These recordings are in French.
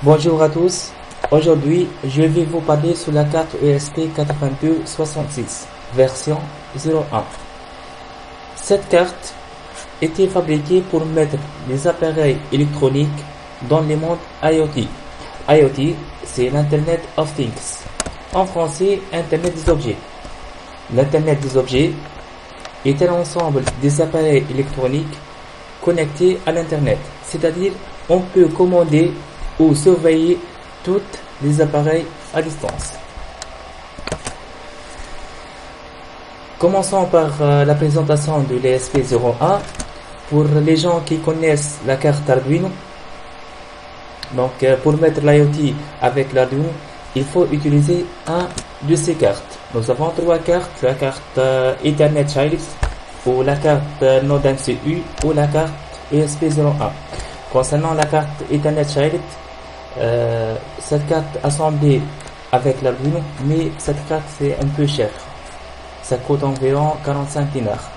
Bonjour à tous, aujourd'hui je vais vous parler sur la carte ESP8266 version 01. Cette carte était fabriquée pour mettre les appareils électroniques dans le monde IoT. IoT, c'est l'Internet of Things. En français, Internet des objets. L'Internet des objets est un ensemble des appareils électroniques connectés à l'Internet, c'est-à-dire on peut commander ou surveiller tous les appareils à distance. Commençons par la présentation de l'ESP01. Pour les gens qui connaissent la carte Arduino, donc pour mettre l'IoT avec l'Arduino, il faut utiliser un de ces cartes. Nous avons trois cartes, la carte Ethernet Child ou la carte Node MCU ou la carte ESP01. Concernant la carte Ethernet Child, cette carte assemblée avec l'Arduino, mais cette carte c'est un peu cher. Ça coûte environ 45 dinars.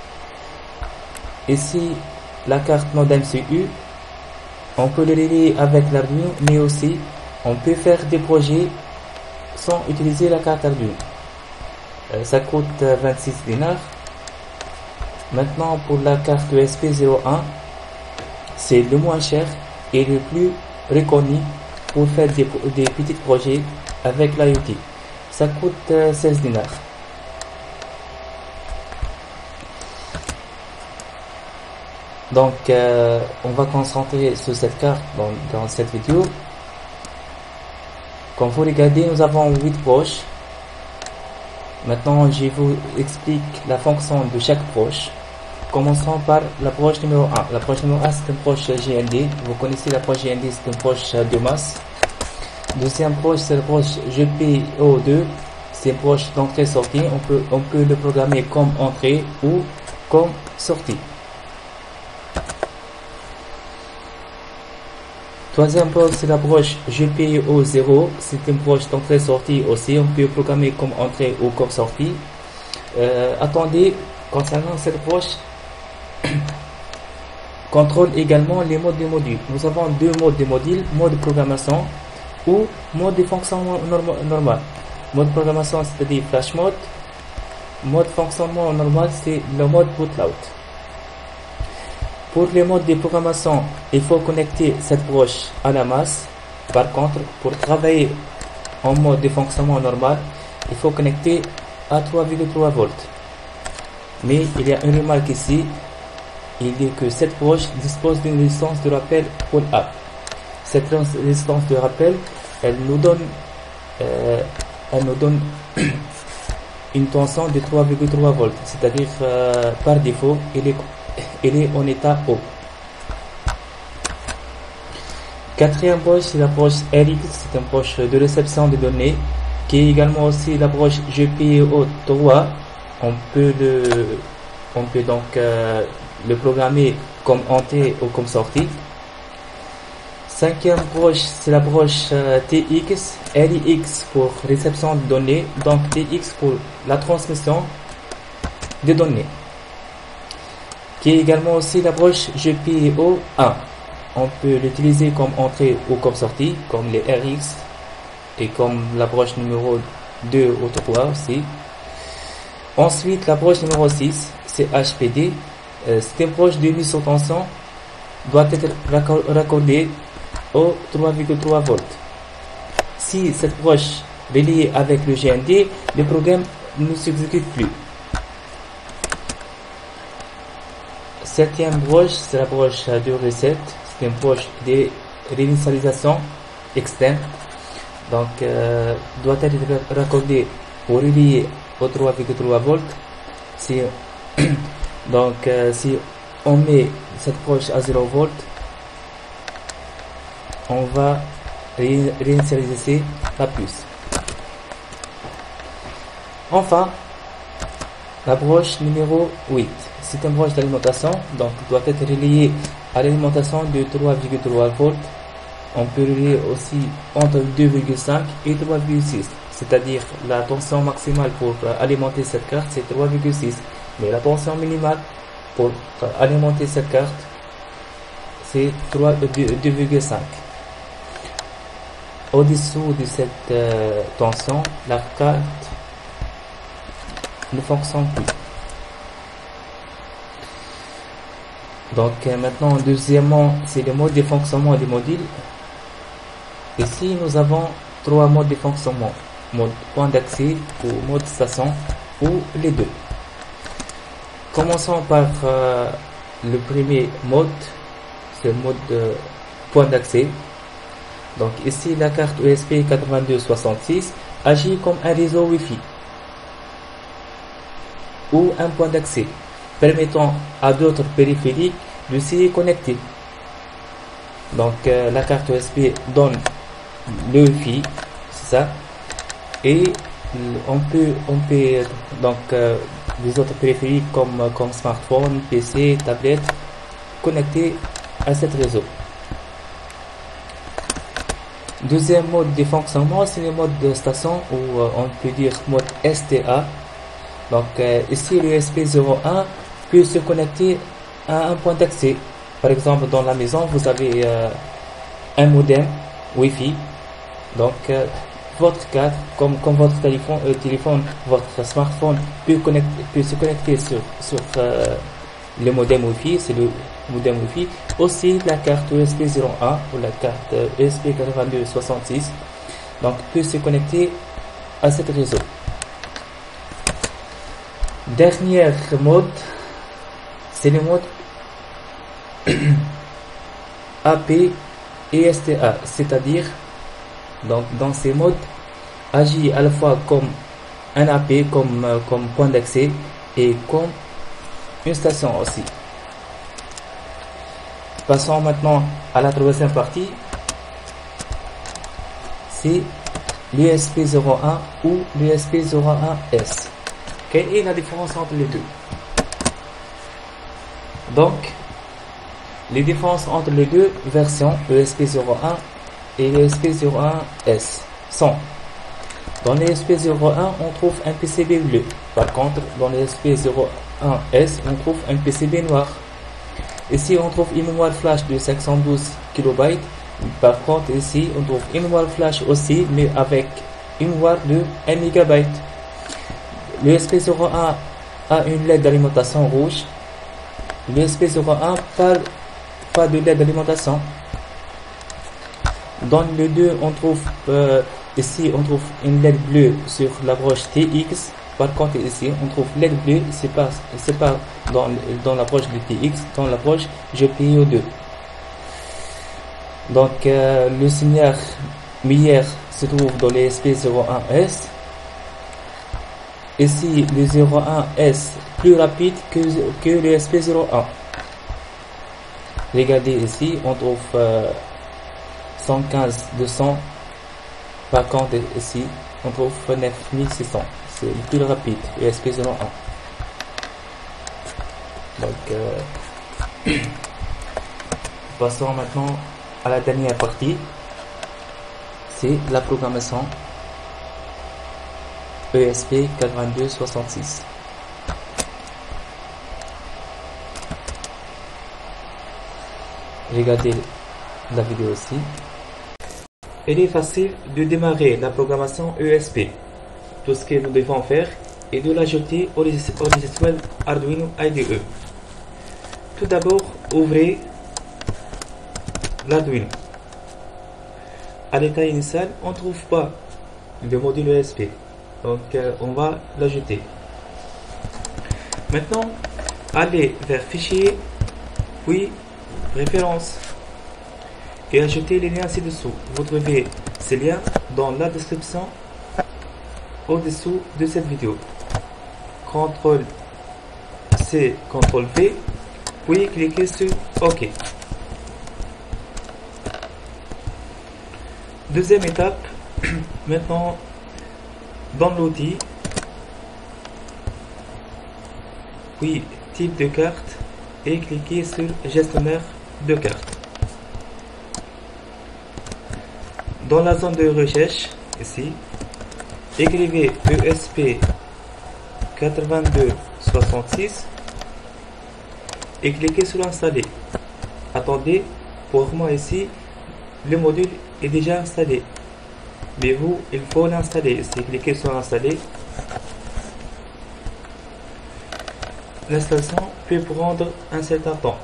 Ici, la carte Node MCU, on peut le relier avec l'Arduino, mais aussi on peut faire des projets sans utiliser la carte Arduino. Ça coûte 26 dinars. Maintenant, pour la carte ESP01, c'est le moins cher et le plus reconnu pour faire des petits projets avec l'IoT. Ça coûte 16 dinars. Donc, on va concentrer sur cette carte dans cette vidéo. Comme vous regardez, nous avons 8 poches. Maintenant, je vous explique la fonction de chaque poche. Commençons par la poche numéro 1. La poche numéro 1, c'est une poche GND. Vous connaissez la poche GND, c'est une poche de masse. Deuxième poche, c'est la poche GPIO2. C'est une poche d'entrée-sortie. On peut le programmer comme entrée ou comme sortie. Troisième poche, c'est la broche GPIO0. C'est une broche d'entrée-sortie aussi. On peut programmer comme entrée ou comme sortie. Attendez, concernant cette broche, contrôle également les modes de module. Nous avons deux modes de module, mode de programmation ou mode de fonctionnement normal. Mode de programmation, c'est-à-dire flash mode. Mode de fonctionnement normal, c'est le mode bootload. Pour les modes de programmation, il faut connecter cette broche à la masse. Par contre, pour travailler en mode de fonctionnement normal, il faut connecter à 3,3 volts. Mais il y a une remarque ici, il dit que cette broche dispose d'une résistance de rappel pull-up. Cette résistance de rappel, elle nous donne une tension de 3,3 volts, c'est-à-dire par défaut, il est en état haut. Quatrième broche, c'est la broche RX, c'est une broche de réception de données, qui est également aussi la broche GPIO3. On peut donc le programmer comme entrée ou comme sortie. Cinquième broche, c'est la broche TX, RX pour réception de données, donc TX pour la transmission des données, qui est également aussi la broche GPIO1. On peut l'utiliser comme entrée ou comme sortie, comme les RX et comme la broche numéro 2 ou 3 aussi. Ensuite, la broche numéro 6, c'est HPD. C'est une broche de mise sous tension, doit être raccordée au 3,3 volts. Si cette broche est reliée avec le GND, le programme ne s'exécute plus. Septième broche, c'est la broche de reset. C'est une broche de réinitialisation externe. Donc, doit être raccordée ou reliée au 3,3 volts. Donc, si on met cette broche à 0 volts, on va réinitialiser la puce. Enfin, la broche numéro 8, c'est une broche d'alimentation, donc doit être reliée à l'alimentation de 3,3 volts. On peut relier aussi entre 2,5 et 3,6, c'est-à-dire la tension maximale pour alimenter cette carte c'est 3,6, mais la tension minimale pour alimenter cette carte c'est 2,5. Au-dessous de cette tension, la carte ne fonctionne plus. Donc maintenant, deuxièmement, c'est le mode de fonctionnement du module. Ici, nous avons trois modes de fonctionnement: mode point d'accès ou mode station, ou les deux. Commençons par le premier mode, c'est le mode point d'accès. Donc ici, la carte USB 8266 agit comme un réseau Wi-Fi ou un point d'accès, permettant à d'autres périphériques de s'y connecter. Donc la carte USB donne le Wi-Fi, c'est ça, et on peut donc les autres périphériques comme smartphone, PC, tablette, connecter à ce réseau. Deuxième mode de fonctionnement, c'est le mode de station, ou on peut dire mode STA. Donc ici, le USB 01 peut se connecter à un point d'accès. Par exemple, dans la maison, vous avez un modem Wi-Fi. Donc votre carte, comme votre téléphone, votre smartphone peut se connecter sur le modem Wi-Fi, c'est le modem Wi-Fi. Aussi, la carte USB 01 ou la carte USB 8266 donc peut se connecter à ce réseau. Dernier mode, c'est le mode AP et STA, c'est-à-dire donc dans ces modes agit à la fois comme un AP, comme point d'accès, et comme une station aussi. Passons maintenant à la troisième partie, c'est l'USB 01 ou l'USB 01S. Quelle est la différence entre les deux? Donc, les différences entre les deux versions USB 01 et l'USB 01S sont: dans l'USB 01, on trouve un PCB bleu. Par contre, dans l'USB 01S, on trouve un PCB noir. Ici, on trouve une mémoire flash de 512 KB. Par contre, ici, on trouve une mémoire flash aussi, mais avec une mémoire de 1 MB. L'USB 01 a une LED d'alimentation rouge. L'USB 01 pas de LED d'alimentation. Dans le 2, on trouve ici on trouve une LED bleue sur la broche TX. Par contre, ici on trouve LED bleu, c'est pas dans la broche de TX, dans la broche GPIO2. Donc le signal meilleur se trouve dans les SP 01S. Ici le 01S plus rapide que le SP01. Regardez ici, on trouve 115-200. Par contre ici on trouve 9600. C'est le plus rapide, le SP01. Donc passons maintenant à la dernière partie, c'est la programmation ESP 8266. Regardez la vidéo aussi. Il est facile de démarrer la programmation ESP. Tout ce que nous devons faire est de l'ajouter au logiciel Arduino IDE. Tout d'abord, ouvrez l'Arduino. À l'état initial, on ne trouve pas le module ESP. Donc, on va l'ajouter. Maintenant, allez vers Fichier, puis Références, et ajoutez les liens ci-dessous. Vous trouvez ces liens dans la description au-dessous de cette vidéo. CTRL-C, CTRL-V, puis cliquez sur OK. Deuxième étape, maintenant dans l'outil, puis type de carte, et cliquez sur gestionnaire de carte. Dans la zone de recherche, ici, écrivez ESP 8266 et cliquez sur installer. Attendez, pour moi ici, le module est déjà installé. Mais vous, il faut l'installer. Si cliquez sur installer, l'installation peut prendre un certain temps,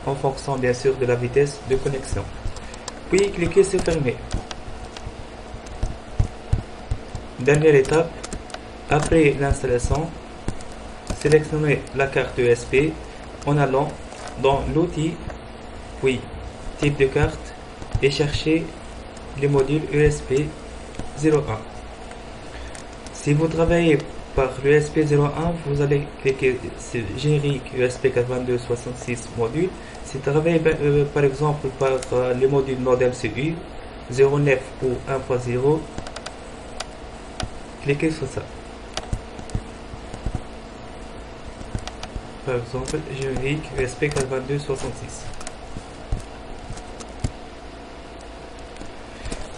en fonction bien sûr de la vitesse de connexion. Puis cliquez sur fermer. Dernière étape, après l'installation, sélectionnez la carte USB en allant dans l'outil, puis type de carte et cherchez le module USB 01. Si vous travaillez par l'USB 01, vous allez cliquer sur générique USB 8266 module. Si vous travaillez par exemple par le module modem CU 09 ou 1.0, cliquez sur ça. Par exemple, générique USB 8266.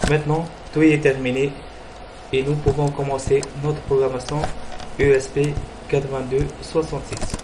Maintenant, tout est terminé et nous pouvons commencer notre programmation USB 8266.